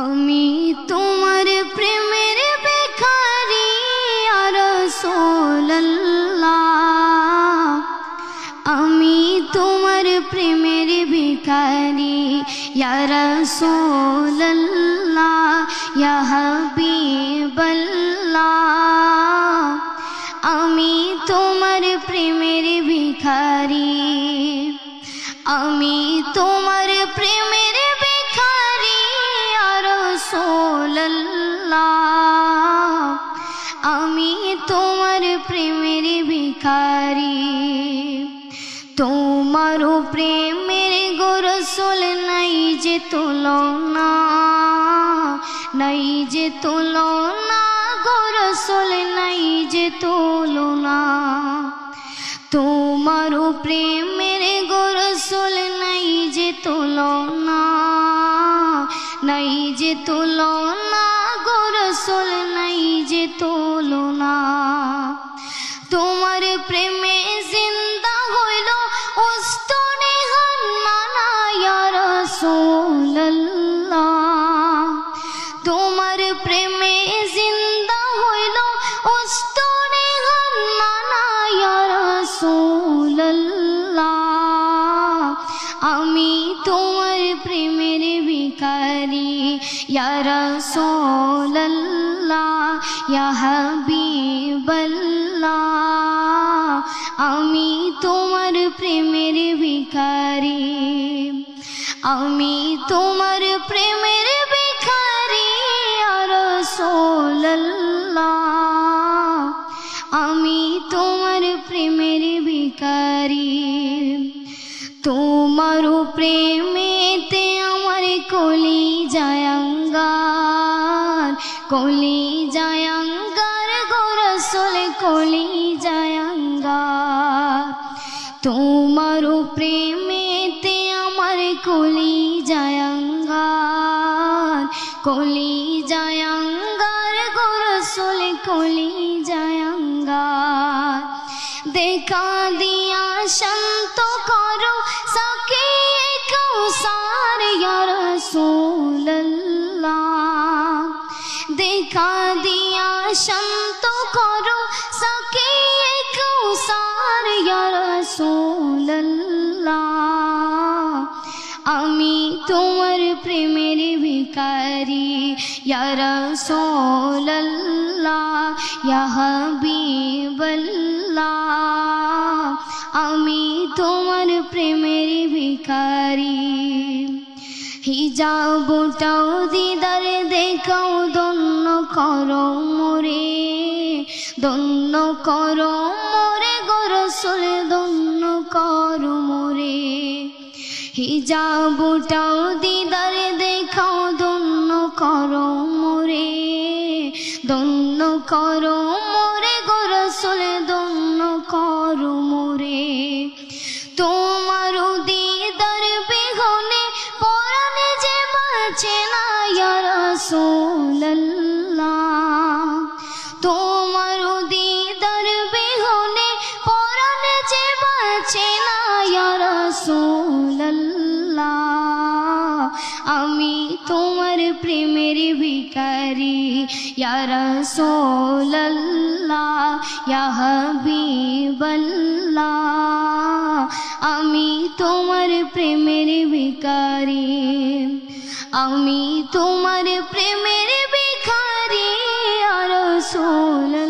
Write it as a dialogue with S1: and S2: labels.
S1: আমি তোমার প্রেমের ভিখারি ইয়া রাসূলুল্লাহ, আমি তোমার প্রেমের ভিখারি ইয়া রাসূলুল্লাহ, ইয়া হাবিবাল্লাহ, আমি তোমার প্রেমের ভিখারি, আমি তোমার প্রেমের ভিখারি ইয়া রাসূলুল্লাহ, আমি তোমার প্রেমের ভিখারি। তোমার প্রেমের গো রাসূল নাই যে তুলনা, নাই যে তুলনা গো রাসূল নাই যে তুলনা। তোমার প্রেমের গো রাসূল নাই যে তুলনা, নাই যে তুলনা গো রাসূল নাই যে তুলনা। তোমার প্রেমে জিন্দা হইল উস্তনে হান্নানা ইয়া রাসূলুল্লাহ, তোমার প্রেমে জিন্দা হইল উস্তনে হান্নানা ইয়া রাসূলুল্লাহ, আমি তোমার প্রেমের ভিখারি ইয়া রাসূলুল্লাহ, ইয়া হাবিবাল্লাহ, আমি তোমার প্রেমের ভিখারি, আমি তোমার প্রেমের ভিখারি ইয়া রাসূলুল্লাহ, আমি তোমার প্রেমের ভিখারি। তোমার প্রেমেতে আমার কলিজায় আঙ্গার, কলিজায় আঙ্গার গো রাসূল কলিজায় আঙ্গার। তোমার প্রেমেতে আমার কলিজায় আঙ্গার, কলিজায় আঙ্গার গো রাসূল কলিজায় আঙ্গার। দেখা দিয়া শান্ত করো সাকিয়ে কাউসার ইয়া রাসূলুল্লাহ, দেখা দিয়া শান্ত করো সাকিয়ে কাউসার ইয়া রাসূলুল্লাহ, আমি তোমার প্রেমের ভিখারি ইয়া রাসূলুল্লাহ, ইয়া হাবিবাল্লাহ, আমি তোমার প্রেমের ভিখারি। হিজাবটাও দিদার দেখাও ধন্য করো মোরে, ধন্য করো মোরে গো রাসূল ধন্য করো মোরে। হিজাবটাও দিদার দেখাও ধন্য করো মোরে, ধন্য করো মোরে গো রাসূল ধন্য করো মোরে। তোমার দিদার বিহনে পরাণে যে বাঁচে না ইয়া রাসূলুল্লাহ, তোমার দিদার বিহনে পরাণে যে বাঁচে না ইয়া রাসূলুল্লাহ, আমি তোমার প্রেমের ভিখারি ইয়া রাসূলুল্লাহ, ইয়া হাবিবাল্লাহ, আমি তোমার প্রেমের ভিখারি, আমি তোমার প্রেমের ভিখারি ইয়া রাসূলুল্লাহ।